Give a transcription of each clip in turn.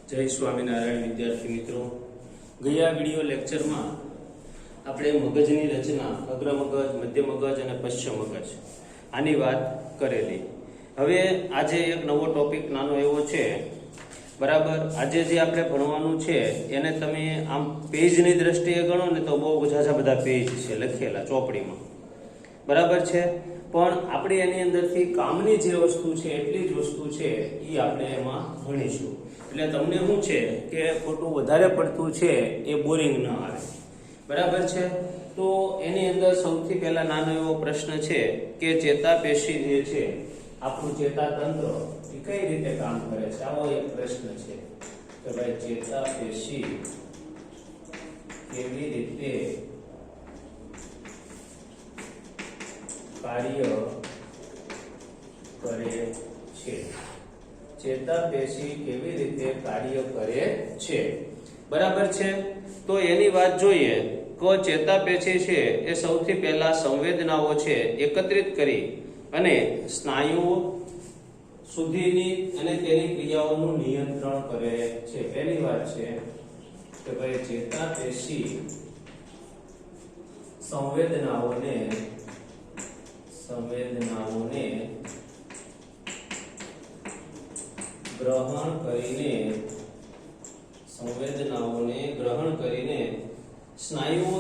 જય સ્વામિનારાયણ વિદ્યાર્થી મિત્રો, ગયા વિડિયો લેક્ચરમાં આપણે મગજની રચના અગ્ર મગજ, મધ્ય મગજ અને પશ્ચ મગજ આની વાત કરેલી. હવે આજે એક નવો ટોપિક નાનો એવો છે, બરાબર. આજે જે આપણે ભણવાનું છે એને તમે આમ પેજની દ્રષ્ટિએ ગણો ને તો બહુ ઝાઝા બધા પેજ છે લખેલા ચોપડીમાં, બરાબર છે. પણ આપણે એની અંદરથી કામની જે વસ્તુ છે એટલી જ વસ્તુ છે એ આપણે એમાં ભણીશું. એટલે તમને શું છે કે ખોટું વધારે પડતું છે એ બોરિંગ ન આવે, બરાબર છે. તો એની અંદર સૌથી પહેલા નાનો એવો પ્રશ્ન છે કે ચેતાપેશી જે છે, આપણું ચેતાતંત્ર એ કઈ રીતે કામ કરે છે, આવો એક પ્રશ્ન છે કે ભાઈ ચેતાપેશી કેવી રીતે કાર્ય કરે છે. ચેતાપેશી કેવી રીતે કાર્ય કરે છે, બરાબર છે. તો એની વાત જોઈએ તો ચેતાપેશી છે એ સૌથી પહેલા સંવેદનાઓ છે એકત્રિત કરી અને સ્નાયુઓ સુધીની અને તેની ક્રિયાઓનું નિયંત્રણ કરે છે. પહેલી વાત છે કે ભાઈ ચેતાપેશી સંવેદનાઓને ગ્રહણ કરીને સ્નાયુઓ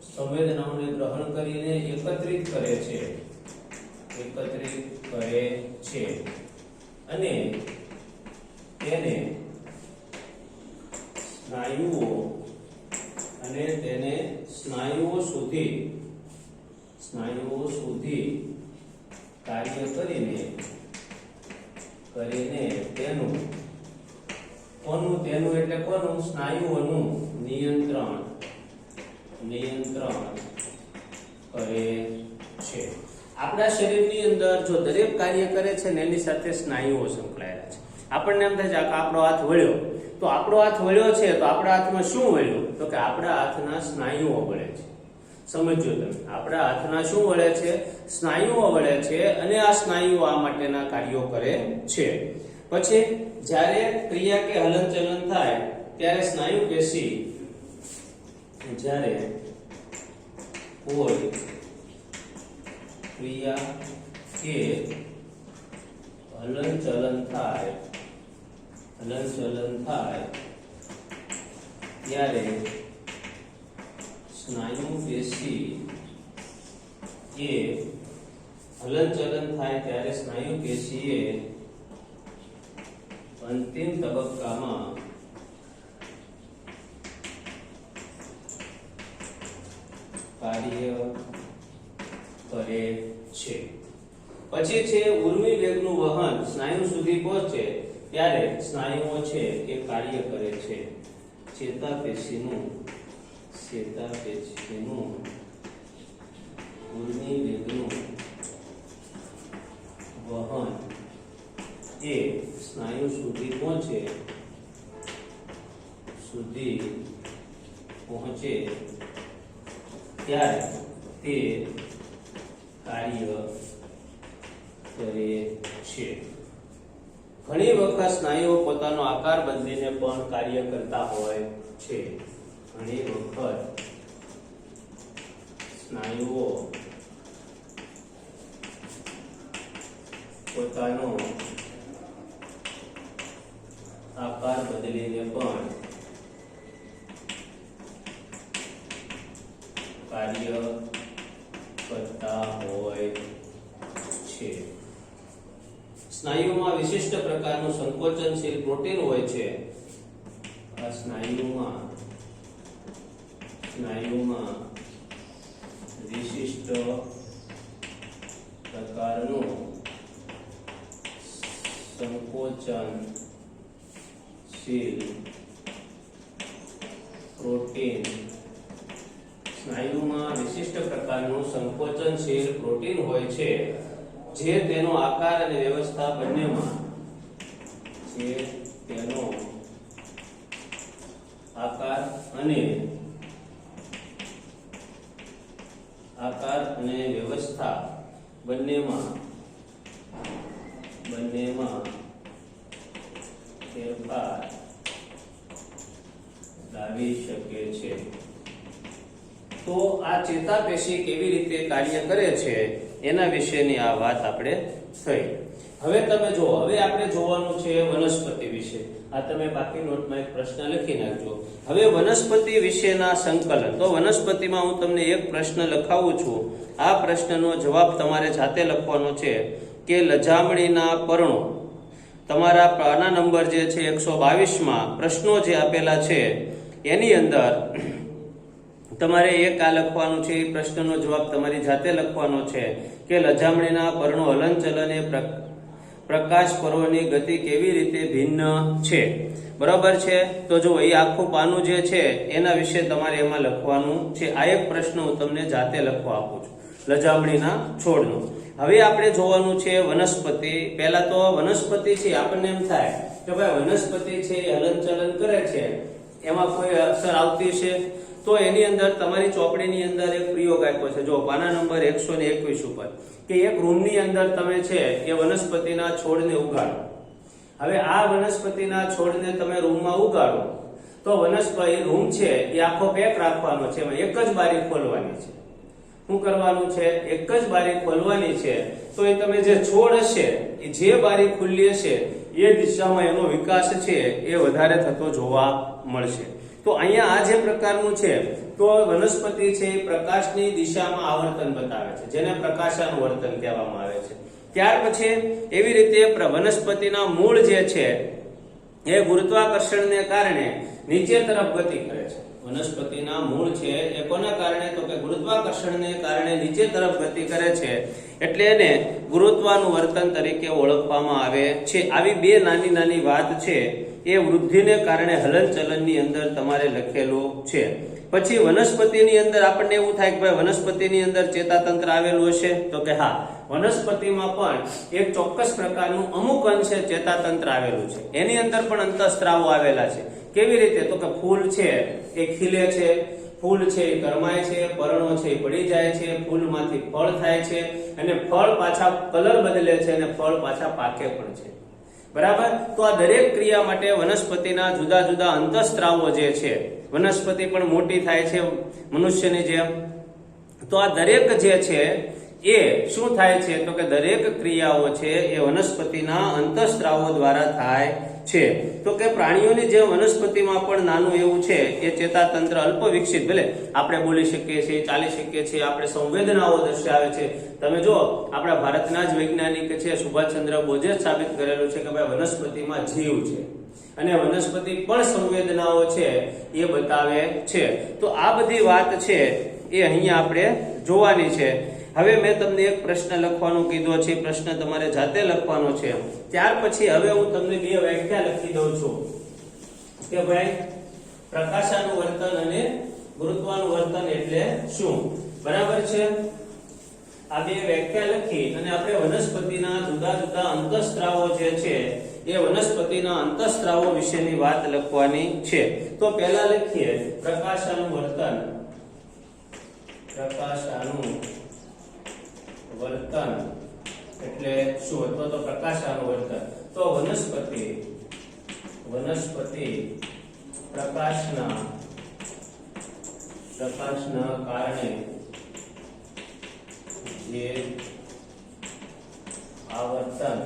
સંવેદનાઓને ગ્રહણ કરીને એકત્રિત કરે છે અને તેને સ્નાયુઓ સુધી કાર્ય કરીને તેનું એટલે કોનું, સ્નાયુઓનું નિયંત્રણ કરે છે. આપણા શરીરની અંદર જો દરેક કાર્ય કરે છે ને એની સાથે સ્નાયુઓ સંકળાયેલા છે. આપણને એમ થાય છે કે આપણો હાથ વળ્યો, તો આપણો હાથ વળ્યો છે તો આપણા હાથમાં શું વળ્યું, તો કે આપણા હાથના સ્નાયુઓ વળે છે. સમજો તમે, આપણા હાથના શું વળે છે, સ્નાયુઓ વળે છે અને આ સ્નાયુઓ આ માટેના કાર્યો કરે છે. પછી જ્યારે ક્રિયા કે હલનચલન થાય ત્યારે સ્નાયુ પેશી, જ્યારે કોઈ ક્રિયા કે હલનચલન થાય ત્યારે સ્નાયુ પેશી એ હલનચલન થાય ત્યારે સ્નાયુ પેશીએ અંતિમ તબક્કામાં કાર્ય કરે છે. પછી છે ઉર્મી વેગનું વહન સ્નાયુ સુધી પહોંચે ત્યારે સ્નાયુઓ છે એ કાર્ય કરે છે. ચેતાપેશીનું ઉર્મી વેગનું વહન એ સ્નાયુ સુધી પહોંચે ત્યારે તે કાર્ય કરે છે. ઘણી વખત સ્નાયુઓ પોતાનો આકાર બદલીને પણ કાર્ય કરતા હોય છે. ઘણી વખત સ્નાયુઓ પોતાનો આકાર બદલીને પણ કાર્ય કરતા હોય છે. સ્નાયુમાં વિશિષ્ટ પ્રકારનું સંકોચનશીલ પ્રોટીન હોય છે. આ સ્નાયુમાં વિશિષ્ટ પ્રકારનું સંકોચનશીલ પ્રોટીન, સ્નાયુમાં વિશિષ્ટ પ્રકારનું સંકોચનશીલ પ્રોટીન હોય છે જે તેનો આકાર અને વ્યવસ્થા બંનેમાં ફેરફાર લાવી શકે છે. તો આ ચેતાપેશી કેવી રીતે કાર્ય કરે છે એના વિશેની આ વાત આપણે થઈ. હવે તમે જુઓ, હવે આપણે જોવાનું છે વનસ્પતિ વિશે. આ તમે બાકી નોટમાં એક પ્રશ્ન લખી નાખજો. હવે વનસ્પતિ વિશેના સંકલન. તો વનસ્પતિમાં હું તમને એક પ્રશ્ન લખાવું છું. આ પ્રશ્નનો જવાબ તમારે જાતે લખવાનો છે કે લજામણીના પર્ણો. તમારા પાના નંબર જે છે 122 પ્રશ્નો જે આપેલા છે એની અંદર તમારે એક આ લખવાનું છે. એ પ્રશ્નનો જવાબ તમારી જાતે લખવાનો છે કે લજામણીના પર્ણો હલનચલન એ પ્રકાશ પર્વની ગતિ કેવી રીતે ભિન્ન છે. બરાબર છે. તો જો એ આખું પાનું જે છે એના વિશે તમારે એમાં લખવાનું છે. આ એક પ્રશ્ન હું તમને જાતે લખવા આપું છું લજામણીના છોડનો. હવે આપણે જોવાનું છે વનસ્પતિ. પહેલા તો વનસ્પતિ છે આપણને એમ થાય કે ભાઈ વનસ્પતિ છે એ હલનચલન કરે છે, એમાં કોઈ અસર આવતી છે. તો એની અંદર તમારી ચોપડીની અંદર એક પ્રયોગ આપ્યો છે. જો પાના નંબર 121 ઉપર કે એક રૂમની અંદર તમે છે એ વનસ્પતિના છોડને ઉગાડો. હવે આ વનસ્પતિના છોડને તમે રૂમમાં ઉગાડો તો વનસ્પતિ રૂમ છે એ આખો પેક રાખવાનો છે. એમાં એક જ બારી ખોલવાની છે. શું કરવાનું છે? એક જ બારી ખોલવાની છે. તો એ તમે જે છોડ હશે એ જે બારી ખુલ્લી હશે એ દિશામાં એનો વિકાસ છે એ વધારે થતો જોવા મળશે. તો અહીંયા આ જે પ્રકારનું છે તો વનસ્પતિ છે એ પ્રકાશની દિશામાં આવર્તન બતાવે છે, જેને પ્રકાશાનુવર્તન કહેવામાં આવે છે. ત્યાર પછી એવી રીતે વનસ્પતિના મૂળ જે છે એ ગુરુત્વાકર્ષણને કારણે નીચે તરફ ગતિ કરે છે. વનસ્પતિના મૂળ છે એ કોના કારણે? તો કે ગુરુત્વાકર્ષણને કારણે નીચે તરફ ગતિ કરે છે, એટલે એને ગુરુત્વાનુવર્તન તરીકે ઓળખવામાં આવે છે. આવી બે નાની નાની વાત છે એ વૃદ્ધિને કારણે હલનચલનની અંદર તમારે લખેલું છે. પછી વનસ્પતિની અંદર આપણને એવું થાય કે ભાઈ વનસ્પતિની અંદર ચેતાતંત્ર આવેલું હશે. તો કે હા, વનસ્પતિમાં પણ એક ચોક્કસ પ્રકારનું અમુક અંશે ચેતાતંત્ર આવેલું છે. એની અંદર પણ અંતઃસ્ત્રાવો આવેલા છે. કેવી રીતે? તો કે ફૂલ છે એ ખીલે છે, ફૂલ છે એ કરમાય છે, પર્ણો છે એ પડી જાય છે, ફૂલમાંથી ફળ થાય છે અને ફળ પાછા કલર બદલે છે અને ફળ પાછા પાકે પણ છે. બરાબર. તો આ દરેક ક્રિયા માટે વનસ્પતિના જુદા જુદા અંતઃસ્ત્રાવો જે છે, વનસ્પતિ પણ મોટી થાય છે મનુષ્યની જેમ. તો આ દરેક જે છે એ શું થાય છે? તો કે દરેક ક્રિયાઓ છે એ વનસ્પતિના અંતઃસ્ત્રાવો દ્વારા થાય છે. તો કે પ્રાણીઓની જે વનસ્પતિમાં પણ નાનું એવું છે એ ચેતાતંત્ર અલ્પ વિકસિત, ભલે આપણે બોલી શકીએ છીએ, ચાલી શકીએ છીએ, આપણે સંવેદનાઓ દર્શાવે છે. તમે જો આપણા ભારતના જ વૈજ્ઞાનિક છે સુભાષચંદ્ર બોઝે સાબિત કરેલું છે કે ભાઈ વનસ્પતિમાં જીવ છે અને વનસ્પતિ પણ સંવેદનાઓ છે એ બતાવે છે. તો આ બધી વાત છે એ અહીંયા આપણે જોવાની છે. હવે મેં તમને એક પ્રશ્ન લખવાનું કીધો છે. પ્રશ્ન તમારે જાતે લખવાનો છે. ત્યાર પછી હવે હું તમને બે વ્યાખ્યા લખી દઉં છું કે ભાઈ પ્રકાશાનુવર્તન અને ગુરુત્વાનુવર્તન એટલે શું. બરાબર છે. આ બે વ્યાખ્યા લખી અને આપણે વનસ્પતિના જુદા જુદા અંતઃસ્ત્રાવો જે છે એ વનસ્પતિના અંતઃસ્ત્રાવો વિશેની વાત લખવાની છે. તો પહેલા લખીએ પ્રકાશાનુવર્તન. પ્રકાશાનુવર્તન એટલે શું? અથવા તો પ્રકાશાનુવર્તન તો વનસ્પતિ પ્રકાશના કારણે જે આવર્તન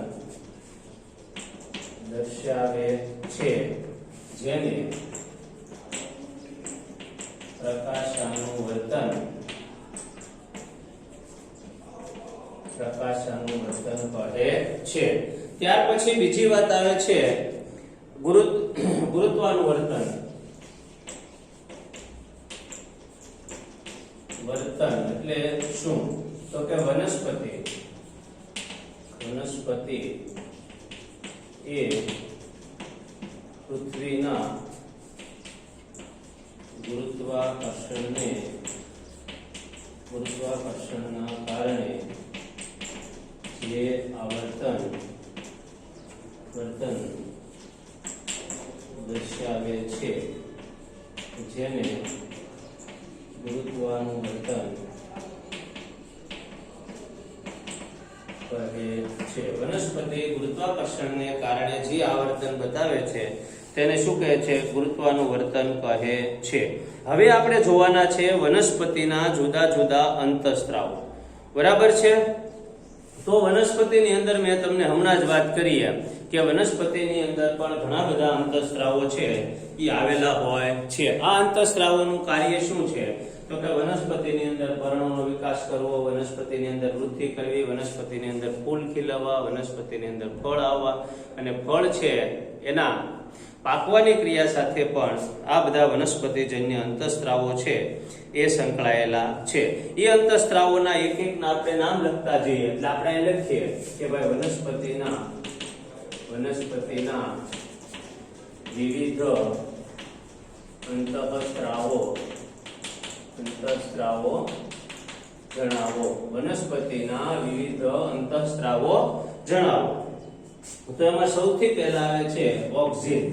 દર્શાવે છે જેને પ્રકાશાનુવર્તન કહે છે. ત્યાર પછી બીજી વાત આવે છે ગુરુત્વાનુવર્તન. વર્તન એટલે શું? તો કે વનસ્પતિ એ પૃથ્વીના ગુરુત્વાકર્ષણના કારણે જે આવર્તન દર્શાવે છે જેને ગુરુત્વાનુવર્તન કહે છે. વનસ્પતિ ગુરુત્વાકર્ષણને કારણે જે આવર્તન બતાવે છે તેને શું કહે છે? ગુરુત્વાનુવર્તન કહે છે. હવે આપણે જોવાના છે વનસ્પતિના જુદા જુદા અંતઃસ્ત્રાવો. બરાબર છે? તો વનસ્પતિની અંદર મેં તમને હમણાં જ વાત કરી કે વનસ્પતિની અંદર પણ ઘણા બધા અંતઃસ્ત્રાવો છે એ આવેલા હોય છે. આ અંતઃસ્ત્રાવોનું કાર્ય શું છે? તો કે વનસ્પતિની અંદર પર્ણોનો વિકાસ કરવો, વનસ્પતિની અંદર વૃદ્ધિ કરવી, વનસ્પતિની અંદર ફૂલ ખીલવવા, વનસ્પતિની અંદર ફળ આવવા, અને ફળ છે એના પાકવાની ક્રિયા સાથે પણ આ બધા વનસ્પતિજન્ય અંતઃસ્ત્રાવો છે એ સંકળાયેલા છે. એ અંતઃસ્ત્રાવોના એક એકના આપણે નામ લખતા જઈએ. એટલે આપણે અહીં લખીએ કે ભાઈ વનસ્પતિના વિવિધ અંતઃસ્ત્રાવો જણાવો. વનસ્પતિના વિવિધ અંતઃસ્ત્રાવો જણાવો. તો એમાં સૌથી પહેલા આવે છે ઓક્સિન.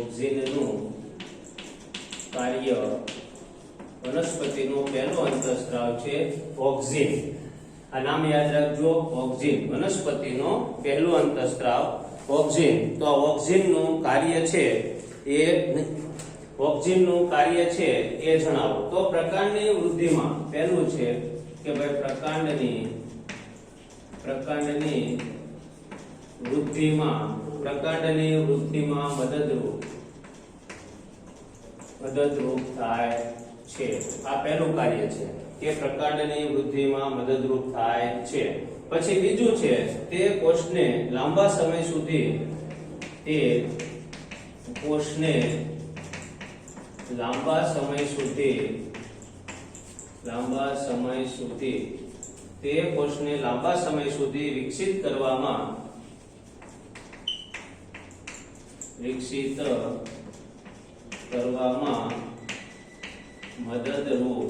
ઓક્સિનનું કાર્ય, વનસ્પતિનું પહેલું અંતઃસ્ત્રાવ છે ઓક્સિન. આ નામ યાદ રાખજો, ઓક્સિન. વનસ્પતિનો પહેલું અંતઃસ્ત્રાવ ઓક્સિન. તો આ ઓક્સિનનું કાર્ય છે એ જણાવો. તો પ્રકાંડની વૃદ્ધિમાં પહેલું છે કે ભાઈ પ્રકાંડની વૃદ્ધિમાં મદદરૂપ થાય છે. આ પહેલું કાર્ય છે કે પ્રકાંડની વૃદ્ધિમાં મદદરૂપ થાય છે. પછી બીજું છે તે કોષને લાંબા સમય સુધી વિકસિત કરવામાં મદદરૂપ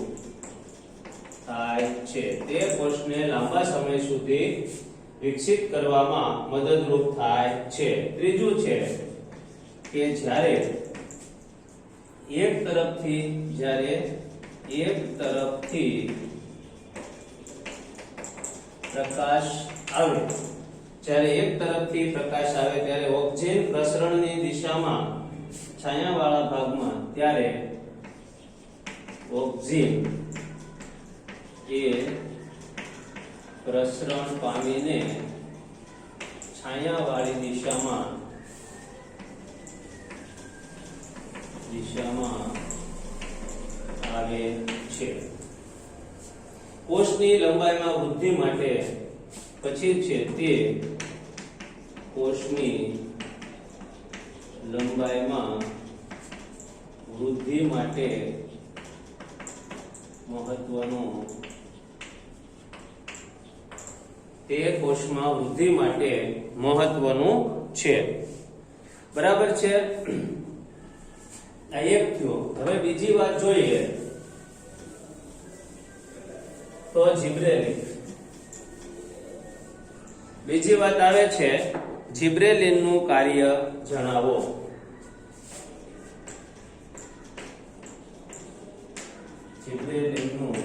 થાય છે. તે કોષને લાંબા સમય સુધી વિકસિત કરવામાં મદદરૂપ થાય છે. ત્રીજું છે કે જ્યારે એક તરફથી પ્રકાશ આવે ત્યારે ઓક્સિજન પ્રસરણની દિશામાં છાયાવાળા ભાગમાં, ત્યારે ઓક્સિજન એ પ્રસરણ પામીને છાયાવાળી દિશામાં આવે છે. કોષની લંબાઈમાં વૃદ્ધિ માટે પછી છે તે કોષની લંબાઈમાં વૃદ્ધિ માટે મહત્વનું, તે કોષમાં વૃદ્ધિ માટે મહત્વનું છે. બરાબર છે? આ એક થયો. હવે બીજી વાત જોઈએ તો જિબ્રેલિન. બીજી વાત આવે છે જિબ્રેલિનનું કાર્ય જણાવો. જિબ્રેલિનનું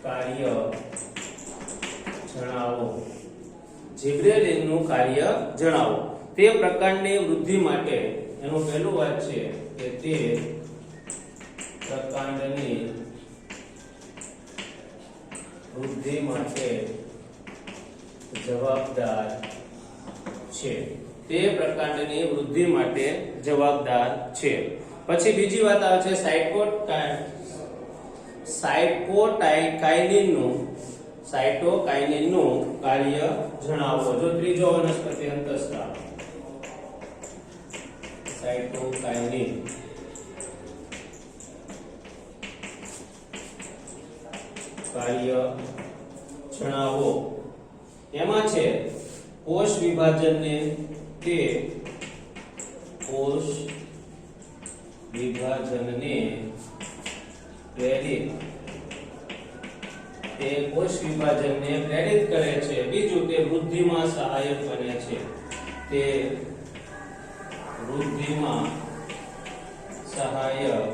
કાર્ય જણાવો. તે પ્રકાંડની વૃદ્ધિ માટે, એનું પહેલું વાત છે કે તે પ્રકાંડની વૃદ્ધિ માટે જવાબદાર છે. પછી બીજી વાત આવે છે સાયટોકાઇનિનનું કાર્ય જણાવો. જો ત્રીજો વનસ્પતિ અંતઃસ્ત્રાવ સાયટોકાઇનિન. કાર્ય જણાવો. એમાં છે કોષ વિભાજનને પ્રેરિત કરે છે. બીજું તે વૃદ્ધિમાં સહાયક બને છે. વૃદ્ધિમાં સહાયક,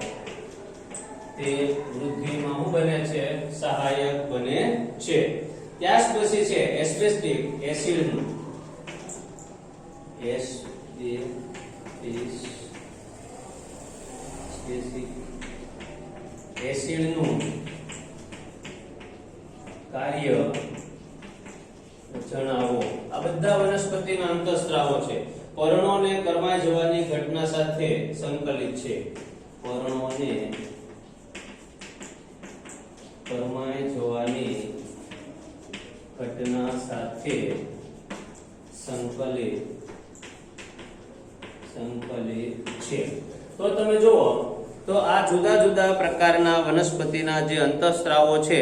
તે વૃદ્ધિમાં શું બને છે? સહાયક બને છે. ત્યાર પછી છે એસ્બેસ્ટિક એસિડનું, એસિડનું કાર્ય જણાવો. આ બધા વનસ્પતિના અંતઃસ્ત્રાવો છે. પર્ણોને કરમાઈ જવાની ઘટના સાથે સંકલિત છે. પર્ણોને કરમાઈ જવાની ઘટના સાથે સંકલિત છે. તો તમે જુઓ તો આ જુદા જુદા પ્રકારના વનસ્પતિના જે અંતઃસ્ત્રાવો છે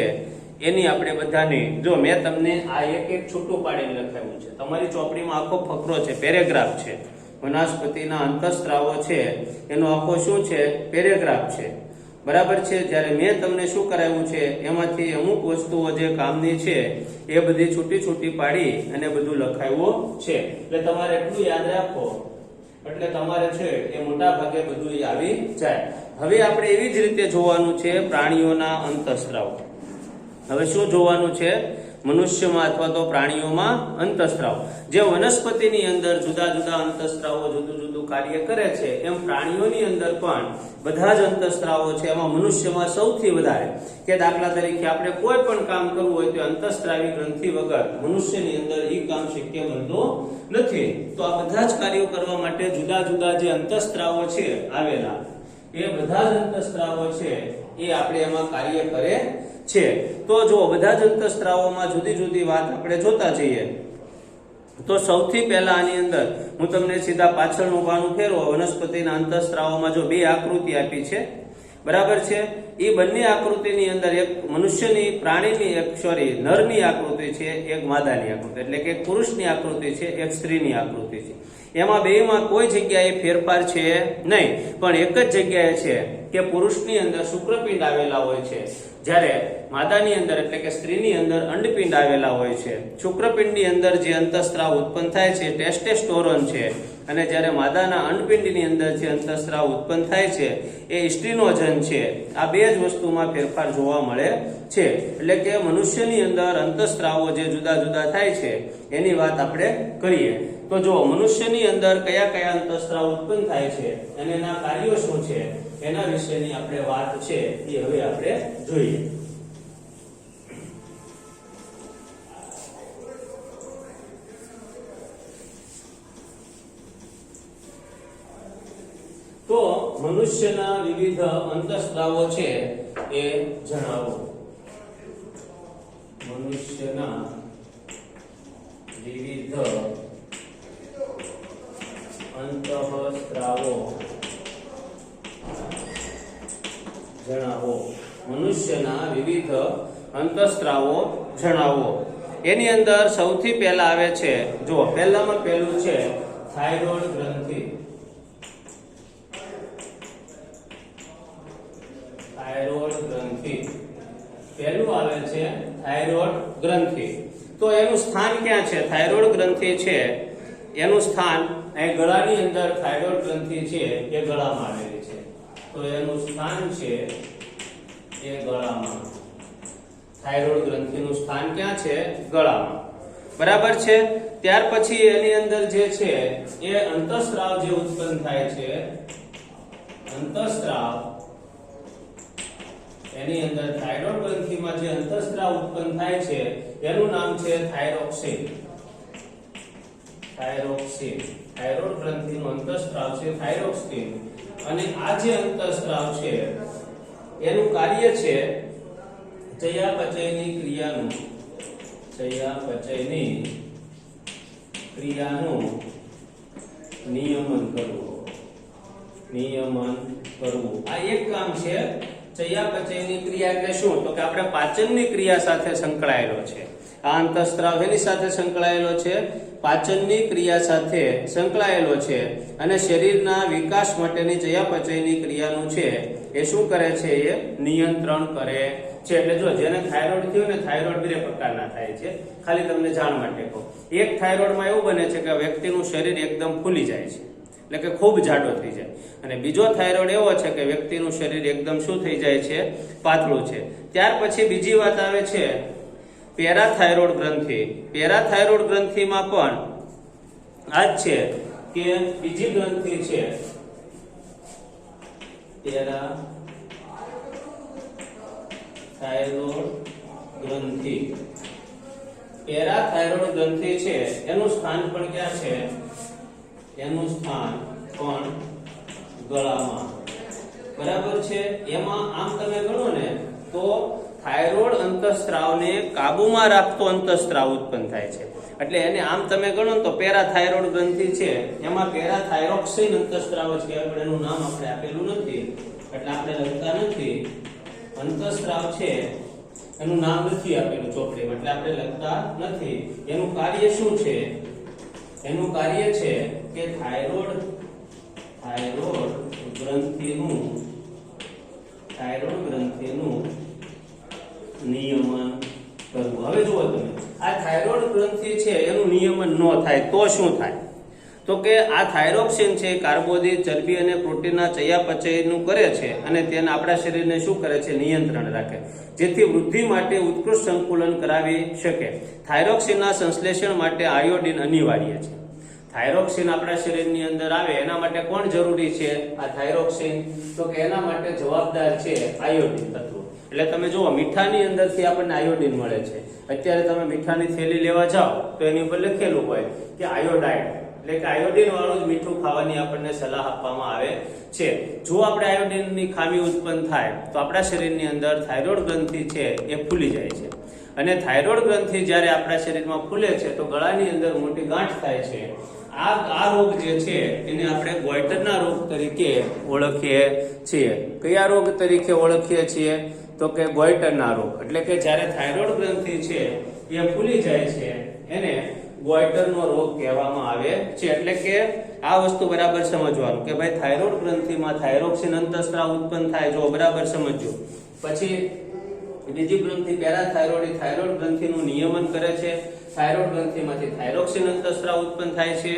એની આપણે બધાની, જો મેં તમને આ એક એક છૂટું પાડીને લખાવ્યું છે. તમારી ચોપડીમાં આખો ફકરો છે, પેરેગ્રાફ છે. વનસ્પતિના અંતઃસ્ત્રાવો છે એનો આખો શું છે? પેરેગ્રાફ છે. બરાબર છે. જ્યારે મેં તમને શું કરાવ્યું છે એમાંથી અમુક વસ્તુઓ જે કામની છે એ બધી છૂટી છૂટી પાડી અને બધું લખાવ્યું છે. એટલે તમારે એટલું યાદ રાખો એટલે તમારે છે એ મોટા ભાગે બધું આવી જાય. હવે આપણે એવી જ રીતે જોવાનું છે પ્રાણીઓના અંતઃસ્ત્રાવો. હવે શું જોવાનું છે? મનુષ્યમાં અથવા તો પ્રાણીઓમાં અંતઃસ્ત્રાવ. જે વનસ્પતિની અંદર જુદા જુદા અંતઃસ્ત્રાવો જુદું જુદું કાર્ય કરે છે, એમ પ્રાણીઓની અંદર પણ બધા જ અંતઃસ્ત્રાવો છે. એમાં મનુષ્યમાં સૌથી વધારે, કે દાખલા તરીકે આપણે કોઈ પણ કામ કરવું હોય તો અંતઃસ્ત્રાવી ગ્રંથિ વગર મનુષ્યની અંદર એ કામ શક્ય બનતું નથી. તો આ બધા જ કાર્યો કરવા માટે જુદા જુદા જે અંતઃસ્ત્રાવો છે આવેલા, એ બધા જ અંતઃસ્ત્રાવો છે એ આપણે એમાં કાર્ય કરે છે. તો જો બધા જ અંતઃસ્ત્રાવોમાં જુદી જુદી વાત આપણે જોતા જઈએ તો સૌથી પહેલા આની અંદર હું તમને સીધા પાછળનું પાનું ફેરવો. વનસ્પતિના અંતઃસ્ત્રાવોમાં જો બે આકૃતિ આપી છે, બરાબર છે. એ બંને આકૃતિની અંદર એક મનુષ્યની પ્રાણીની નરની આકૃતિ છે, એક માદાની આકૃતિ, એટલે કે એક પુરુષની આકૃતિ છે, એક સ્ત્રીની આકૃતિ છે. એમાં બેમાં કોઈ જગ્યાએ ફેરફાર છે નહીં, પણ એક જ જગ્યાએ છે કે પુરુષની અંદર શુક્રપિંડ આવેલા હોય છે, જ્યારે માદાની અંદર એટલે કે સ્ત્રીની અંદર અંડપિંડ આવેલા હોય છે. શુક્રપિંડની અંદર જે અંતઃસ્ત્રાવ ઉત્પન્ન થાય છે ટેસ્ટેસ્ટોરોન છે, અને જ્યારે માદાના અંડપિંડની અંદર જે અંતઃસ્ત્રાવ ઉત્પન્ન થાય છે એ ઇસ્ટ્રોજન છે. આ બે જ વસ્તુમાં ફેરફાર જોવા મળે છે. એટલે કે મનુષ્યની અંદર અંતઃસ્ત્રાવો જે જુદા જુદા થાય છે એની વાત આપણે કરીએ તો જો મનુષ્યની અંદર કયા કયા અંતઃસ્ત્રાવ ઉત્પન્ન થાય છે અને એના કાર્યો શું છે એના વિશેની આપણે વાત છે એ હવે આપણે જોઈએ. તો મનુષ્યના વિવિધ અંતઃસ્ત્રાવો છે એ જણાવો. મનુષ્યના વિવિધ અંતઃસ્ત્રાવો જણાવો. મનુષ્યના વિવિધ અંતઃસ્ત્રાવો જણાવો. એની અંદર સૌથી પહેલા આવે છે, જો પહેલામાં પહેલું છે થાઇરોઇડ ગ્રંથિ. થાઇરોઇડ ગ્રંથિ પહેલું આવે છે થાઇરોઇડ ગ્રંથિ. તો એનું સ્થાન ક્યાં છે? થાઇરોઇડ ગ્રંથિ છે એનું સ્થાન એ ગળાની અંદર થાઇરોઇડ ગ્રંથિ છે એ ગળામાં આવેલી છે. તો એનું સ્થાન છે એ ગળામાં. થાઇરોઇડ ગ્રંથિનું સ્થાન ક્યાં છે? ગળામાં. બરાબર છે. ત્યાર પછી એની અંદર જે છે એ અંતઃસ્ત્રાવ જે ઉત્પન્ન થાય છે, અંતઃસ્ત્રાવ એની અંદર થાઇરોઇડ ગ્રંથિમાં જે અંતઃસ્ત્રાવ ઉત્પન્ન થાય છે એનું નામ છે થાઇરોક્સિન. થાઇરોક્સિન થાઇરોઇડ ગ્રંથિનું અંતઃસ્ત્રાવ છે થાઇરોક્સિન. અને આ જે અંતઃસ્ત્રાવ છે એનું કાર્ય છે ચયાપચયની ક્રિયાનું નિયમન કરવું. આ એક કામ છે. ચયાપચયની ક્રિયા એટલે શું? તો કે આપણે પાચનની ક્રિયા સાથે સંકળાયેલો છે. આ અંતઃસ્ત્રાવ એની સાથે સંકળાયેલો છે, પાચનની ક્રિયા સાથે સંકળાયેલો છે. અને શરીરના વિકાસ માટેની ચયાપચયની ક્રિયાનું છે એ શું કરે છે? એ નિયંત્રણ કરે છે. એટલે જો જેને થાઇરોઇડ થયું ને, થાઇરોઇડ બે પ્રકારના થાય છે, ખાલી તમને જાણ માટે કહું. એક થાઇરોઇડમાં એવું બને છે કે વ્યક્તિનું શરીર એકદમ ફૂલી જાય છે, એટલે કે ખૂબ જાડો થઈ જાય. અને બીજો થાઇરોઇડ એવો છે કે વ્યક્તિનું શરીર એકદમ શું થઈ જાય છે, પાતળું છે. ત્યાર પછી બીજી વાત આવે છે પેરાથાઇરોઇડ ગ્રંથિ. પેરાથાઇરોઇડ ગ્રંથિમાં પણ આ જ છે કે બીજી ગ્રંથિ છે પેરાથાઇરોઇડ ગ્રંથિ. પેરાથાઇરોઇડ ગ્રંથિ છે એનું સ્થાન પણ ક્યાં છે, એનું સ્થાન પણ ગળામાં. બરાબર છે. એમાં આમ તમે ગણો ને તો થાઇરોઇડ અંતઃસ્ત્રાવને કાબુમાં રાખતો અંતઃસ્ત્રાવ ઉત્પન્ન થાય છે. એટલે એને આમ તમે ગણો તો પેરાથાઇરોઇડ ગ્રંથિ છે એમાં પેરાથાઇરોક્સિન અંતઃસ્ત્રાવ છે, પણ એનું નામ આપણે આપેલું નથી એટલે આપણે લખતા નથી. અંતઃસ્ત્રાવ છે એનું નામ નથી આપેલું ચોપડીમાં એટલે આપણે લખતા નથી. એનું કાર્ય શું છે, એનું કાર્ય છે કે થાઇરોઇડ ગ્રંથિનું નિયમન કરવું. હવે જુઓ તમે આ થાઇરોઇડ ગ્રંથિ છે એનું નિયમન ન થાય તો શું થાય, તો કે આ થાઇરોક્સિન છે કાર્બોદિત, ચરબી અને પ્રોટીનના ચયાપચયનું કરે છે અને તેને આપણા શરીરને શું કરે છે, નિયંત્રણ રાખે, જેથી વૃદ્ધિ માટે ઉત્કૃષ્ટ સંકુલન કરાવી શકે. થાઇરોક્સિનના સંશ્લેષણ માટે આયોડિન અનિવાર્ય છે. થાઇરોક્સિન આપણા શરીરની અંદર આવે એના માટે કોણ જરૂરી છે, આ થાઇરોક્સિન. તો કે એના માટે જવાબદાર છે આયોડિન તત્વ. એટલે તમે જુઓ મીઠાની અંદરથી આપણને આયોડિન મળે છે. અત્યારે તમે મીઠાની થેલી લેવા જાઓ તો એની ઉપર લખેલું હોય કે આયોડાઇડ, એટલે કે આયોડિન વાળું જ મીઠું ખાવાની આપણને સલાહ આપવામાં આવે છે. જો આપણે આયોડિનની ખામી ઉત્પન્ન થાય તો આપણા શરીરની અંદર થાઇરોઇડ ગ્રંથિ છે એ ફૂલી જાય છે. અને થાઇરોઇડ ગ્રંથિ જ્યારે આપણા શરીરમાં ફૂલે છે તો ગળાની અંદર મોટી ગાંઠ થાય છે. આ રોગ જે છે એને આપણે ગોઈટરના રોગ તરીકે ઓળખીએ છીએ. કયા રોગ તરીકે ઓળખીએ છીએ, તો કે ગોઈટરના રોગ. એટલે કે જ્યારે થાઇરોઇડ ગ્રંથિ છે એ ફૂલી જાય છે એને ગોઈટરનો રોગ કહેવામાં આવે છે. એટલે કે આ વસ્તુ બરાબર સમજવાનું કે ભાઈ થાઇરોઇડ ગ્રંથિમાં થાઇરોક્સિન અંતઃસ્ત્રાવ ઉત્પન્ન થાય, જો બરાબર સમજજો. પછી બીજી ગ્રંથિ પેરાથાઇરોઇડ થાઇરોઇડ ગ્રંથિનું નિયમન કરે છે. થાઇરોઇડ ગ્રંથિમાંથી થાઇરોક્સિન અંતઃસ્ત્રાવ ઉત્પન્ન થાય છે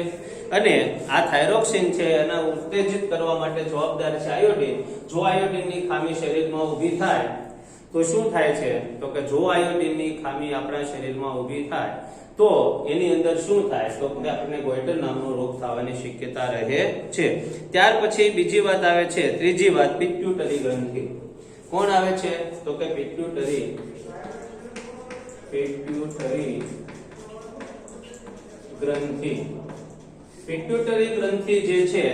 અને આ થાઇરોક્સિન છે એને ઉત્તેજિત કરવા માટે જવાબદાર છે આયોડિન. જો આયોડિનની ખામી શરીરમાં ઊભી થાય તો શું થાય છે, તો કે જો આયોડિનની ખામી આપણા શરીરમાં ઊભી થાય તો એની અંદર શું થાય, તો કે આપણને ગોઈટર નામનો રોગ થવાની શક્યતા રહે છે. ત્યાર પછી બીજી વાત આવે છે, ત્રીજી વાત પિટ્યુટરી ગ્રંથિ. કોણ આવે છે, તો કે પિટ્યુટરી ગ્રંથિ. પિટ્યુટરી ગ્રંથિ જે છે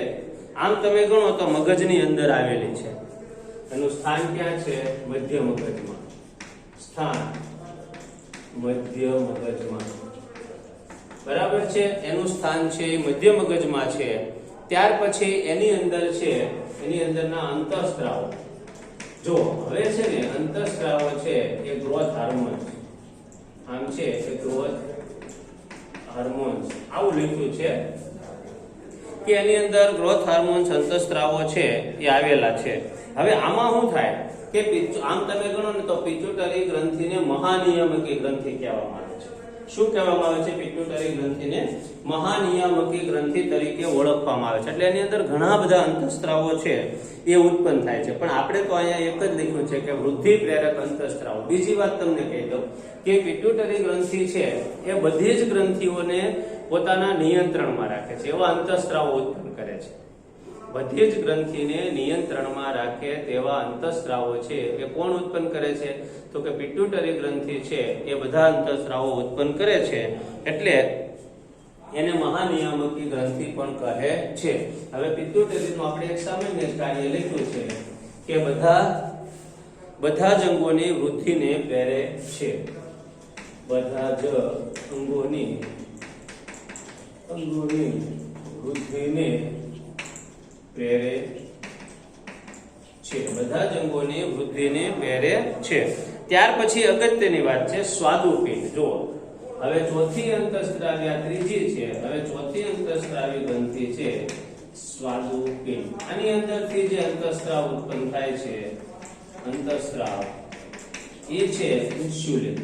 આમ તમે ગણો તો મગજની અંદર આવેલી છે. એનું સ્થાન ક્યાં છે, મધ્ય મગજમાં. સ્થાન મધ્ય મગજમાં. બરાબર છે. એનું સ્થાન છે મધ્ય મગજમાં છે. ત્યાર પછી એની અંદર છે, એની અંદરના અંતઃસ્ત્રાવો. જો હવે છે ને અંતઃસ્ત્રાવો છે એ ગ્રોથ હાર્મોન્સ. આમ છે એ ગ્રોથ હાર્મોન્સ આવું લખ્યું છે કે એની અંદર ગ્રોથ હાર્મોન્સ અંતઃસ્ત્રાવો છે એ આવેલા છે. હવે આમાં શું થાય કે આમ તમે ગણો ને તો પિટ્યુટરી ગ્રંથિને મહાનિયામકી ગ્રંથિ કહેવામાં આવે છે. શું કહેવામાં આવે છે, પિટ્યુટરી ગ્રંથિને મહાનિયામકી ગ્રંથિ તરીકે ઓળખવામાં આવે છે. એટલે એની અંદર ઘણા બધા અંતઃસ્ત્રાવો છે એ ઉત્પન્ન થાય છે. પણ આપણે તો અહીંયા એક જ લખ્યું છે કે વૃદ્ધિ પ્રેરક અંતઃસ્ત્રાવો. બીજી વાત તમને કહી દઉં કે પિટ્યુટરી ગ્રંથિ છે એ બધી જ ગ્રંથિઓને પોતાના નિયંત્રણમાં રાખે છે, એવા અંતઃસ્ત્રાવો ઉત્પન્ન કરે છે. બધી જ ગ્રંથિને નિયંત્રણમાં રાખે તેવા અંતઃસ્ત્રાવો છે એ કોણ ઉત્પન્ન કરે છે, તો કે પિટ્યુટરી ગ્રંથિ છે એ બધા અંતઃસ્ત્રાવો ઉત્પન્ન કરે છે. એટલે એને મહાનિયામકી ગ્રંથિ પણ કહે છે. હવે પિટ્યુટરીનું આપણે એક સામાન્ય કાર્ય લખ્યું છે કે બધા જ અંગોની વૃદ્ધિને પ્રેરે છે. બધા જ અંગોની વૃદ્ધિને પ્રેરે છે. બધા જ અંગોની વૃદ્ધિને પ્રેરે છે. ત્યાર પછી અગત્યની વાત છે સ્વાદુપિંડ. જુઓ હવે ચોથી અંતઃસ્ત્રાવી, આ ત્રીજી છે. હવે ચોથી અંતઃસ્ત્રાવી ગ્રંથિ છે સ્વાદુપિંડ. આની અંદરથી જે અંતઃસ્ત્રાવ ઉત્પન્ન થાય છે, અંતઃસ્ત્રાવ એ છે ઇન્સ્યુલિન.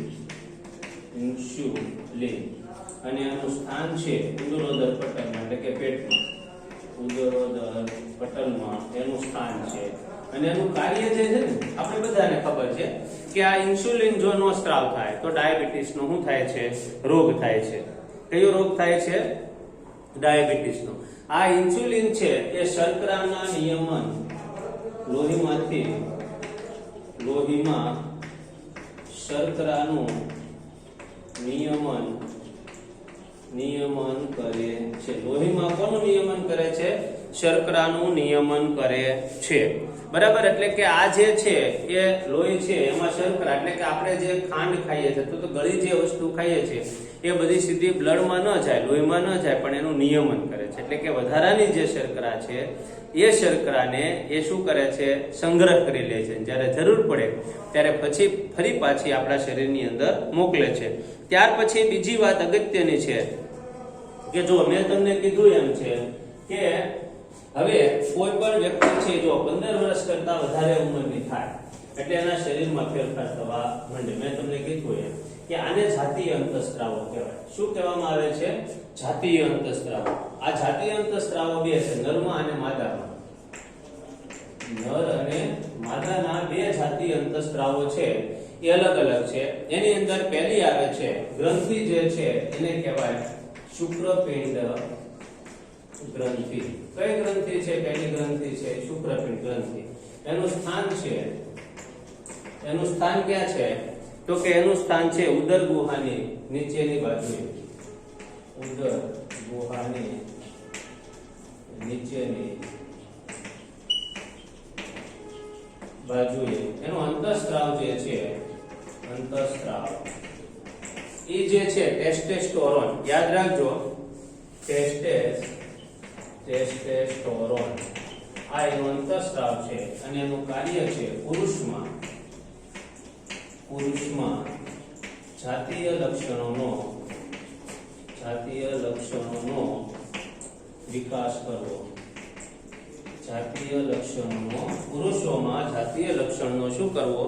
અને આનું સ્થાન છે ઉદરોદર પટલ એટલે કે પેટમાં. ઉદરોદર પટલમાં એનું સ્થાન છે અને એનું કાર્ય જે છે ને આપણે બધાને ખબર છે કે આ ઇન્સ્યુલિન જો નો સ્ત્રાવ થાય તો ડાયાબિટીસ નો શું થાય છે? રોગ થાય છે. કયો રોગ થાય છે? ડાયાબિટીસ નો. આ ઇન્સ્યુલિન છે એ શર્કરાના નિયમન લોહીમાં શર્કરાનું નિયમન કરે છે. લોહીમાં કોનું નિયમન કરે છે? શર્કરાનું નિયમન કરે છે. બરાબર. એટલે કે આ જે છે એ લોહી છે એમાં શર્કરા એટલે કે આપણે જે ખાંડ ખાઈએ છીએ તો ગળી જે વસ્તુ ખાઈએ છીએ એ બધી સીધી બ્લડમાં ન જાય, લોહીમાં ન જાય, પણ એનું નિયમન કરે છે. એટલે કે વધારાની જે શર્કરા છે એ શર્કરાને એ શું કરે છે? સંગ્રહ કરી લે છે. જ્યારે જરૂર પડે ત્યારે પછી ફરી પાછી આપણા શરીરની અંદર મોકલે છે. ત્યાર પછી બીજી વાત અગત્યની છે કે જો મેં તમને કીધું એમ છે કે હવે કોઈ પણ વ્યક્તિ છે જો 15 વર્ષ કરતા વધારે ઉંમરની થાય એટલે એના શરીરમાં ફેરફાર થવા માંડે. મેં તમને કીધું એમ કે આને જાતીય અંતઃસ્ત્રાવો કહેવાય. શું કહેવામાં આવે છે? જાતીય અંતઃસ્ત્રાવો. આ જાતીય અંતઃસ્ત્રાવો બે છે, નરમાં અને માદામાં. નર અને માદાના બે જાતીય અંતઃસ્ત્રાવો છે એ અલગ અલગ છે. એની અંદર પહેલી આવે છે ગ્રંથિ જે છે એને કહેવાય શુક્રપિંડ ગ્રંથિ. કઈ ગ્રંથિ છે? પહેલી ગ્રંથિ છે શુક્રપિંડ ગ્રંથિ. એનું સ્થાન ક્યાં છે? તો કે એનું સ્થાન છે ઉદર ગુહાની નીચેની બાજુએ. ઉદર ગુહાની નીચેની બાજુએ એનો અંતઃસ્ત્રાવ જે છે અંતઃસ્ત્રાવ એ જે છે ટેસ્ટેસ્ટોરોન. યાદ રાખજો, ટેસ્ટેસ્ટોરોન આ એનો અંતઃસ્ત્રાવ છે અને એનું કાર્ય છે પુરુષમાં જાતીય લક્ષણોનો વિકાસ કરવો. પુરુષોમાં જાતીય લક્ષણનો શું કરવો?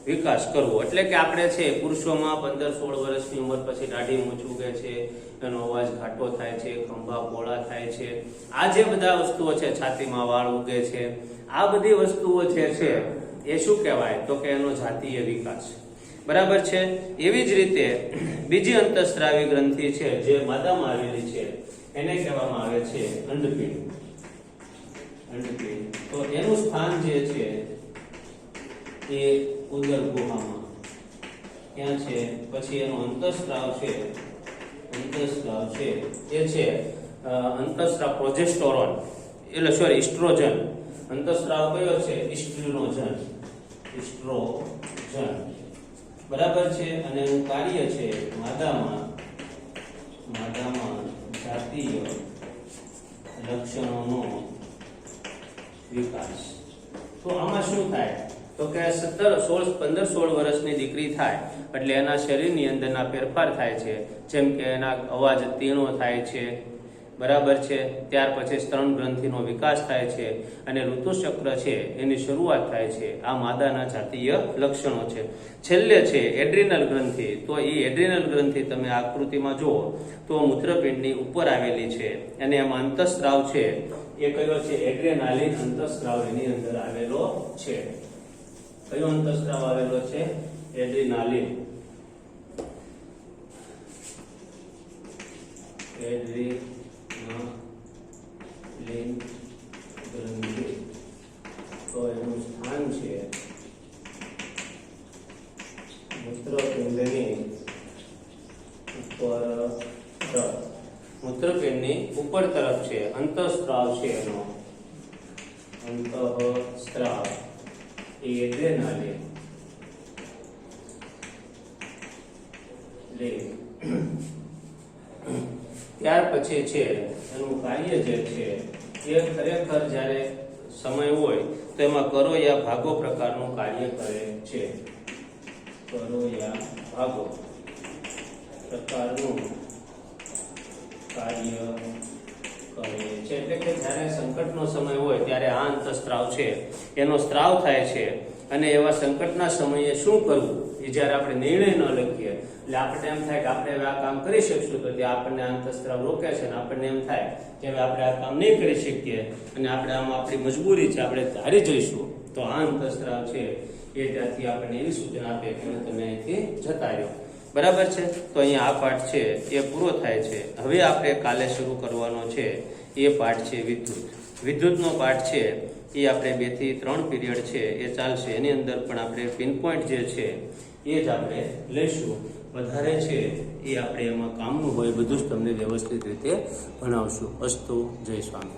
વિકાસ કરવો. એટલે કે આપણે છે પુરુષોમાં 15-16 વર્ષની ઉંમર પછી દાઢી મૂછ ઉગે છે, એનો અવાજ ઘાટો થાય છે, ખંભા પોળા થાય છે, આ જે બધા વસ્તુઓ છે, છાતીમાં વાળ ઉગે છે, આ બધી વસ્તુઓ જે છે એ શું કહેવાય? તો કે એનો જાતીય વિકાસ. બરાબર છે. એવી જ રીતે બીજી અંતઃસ્ત્રાવી ગ્રંથિ છે જે માદામાં આવેલી છે એને કહેવામાં આવે છે અંડપિંડ. તો એનું સ્થાન જે છે એ ઉદર ગુહામાં ક્યાં છે? પછી એનો અંતઃસ્ત્રાવ છે એ છે અંતઃસ્ત્રાવ પ્રોજેસ્ટેરોન એટલે સોરી ઇસ્ટ્રોજન. અંતઃસ્ત્રાવ કયો છે? ઇસ્ટ્રોજન. બરાબર છે. અને એનું કાર્ય છે માદામાં જાતીય લક્ષણોનો વિકાસ. તો આમાં શું થાય? તો કે 15-16 વર્ષની દીકરી થાય એટલે એના શરીરની અંદરના ફેરફાર થાય છે. જેમ કે એના અવાજ તીણો થાય છે. બરાબર છે. ત્યાર પછી સ્તન ગ્રંથિનો વિકાસ થાય છે અને ઋતુચક્ર છે એની શરૂઆત થાય છે. આ માદાના જાતીય લક્ષણો છે. છેલ્લે છે એડ્રિનલ ગ્રંથિ. તો એ એડ્રિનલ ગ્રંથિ તમે આકૃતિમાં જુઓ તો મૂત્રપિંડની ઉપર આવેલી છે અને એમાં અંતઃસ્ત્રાવ છે એ કયો છે? એડ્રેનાલિન અંતઃસ્ત્રાવ એની અંદર આવેલો છે. કયો અંતઃસ્ત્રાવ આવેલો છે? એડ્રેનાલિન. ગ્રંથિ. તો એનું સ્થાન છે મૂત્રપિંડની ઉપર તરફ છે. અંતઃસ્ત્રાવ છે એનો અંતઃસ્ત્રાવ એ એડ્રેનાલિન. ત્યાર પછી છે એનું કાર્ય જે છે એ ખરેખર જ્યારે સમય હોય તો એમાં કરોયા ભાગો પ્રકારનું કાર્ય કરે છે. કરોયા ભાગો પ્રકારનું કાર્ય કરે છે. એટલે કે જ્યારે સંકટનો સમય હોય ત્યારે આ અંતઃસ્ત્રાવ છે એનો સ્ત્રાવ થાય છે અને એવા સંકટના સમયે શું કરવું એ જ્યારે આપણે નિર્ણય ન લખીએ એટલે આપણને એમ થાય કે આપણે હવે આ કામ કરી શકશું તો ત્યાં આપણને અંતઃસ્ત્રાવ રોકે છે અને આપણને એમ થાય કે હવે આપણે આ કામ નહીં કરી શકીએ અને આપણે આમાં આપણી મજબૂરી છે, આપણે હારી જઈશું, તો આ અંતઃસ્ત્રાવ છે એ ત્યાંથી આપણને એવી સૂચના આપે કે તમે અહીંથી જતા રહ્યો. બરાબર છે. તો અહીંયા આ પાઠ છે એ પૂરો થાય છે. હવે આપણે કાલે શરૂ કરવાનો છે એ પાઠ છે વિદ્યુત. વિદ્યુતનો પાઠ છે એ આપણે 2 થી 3 પીરિયડ છે એ ચાલશે. એની અંદર પણ આપણે પિનપોઈન્ટ જે છે એ જ આપણે લઈશું. વધારે છે એ આપણે એમાં કામનું હોય બધું જ તમને વ્યવસ્થિત રીતે ભણાવશું. અસ્તુ. જય સ્વામી.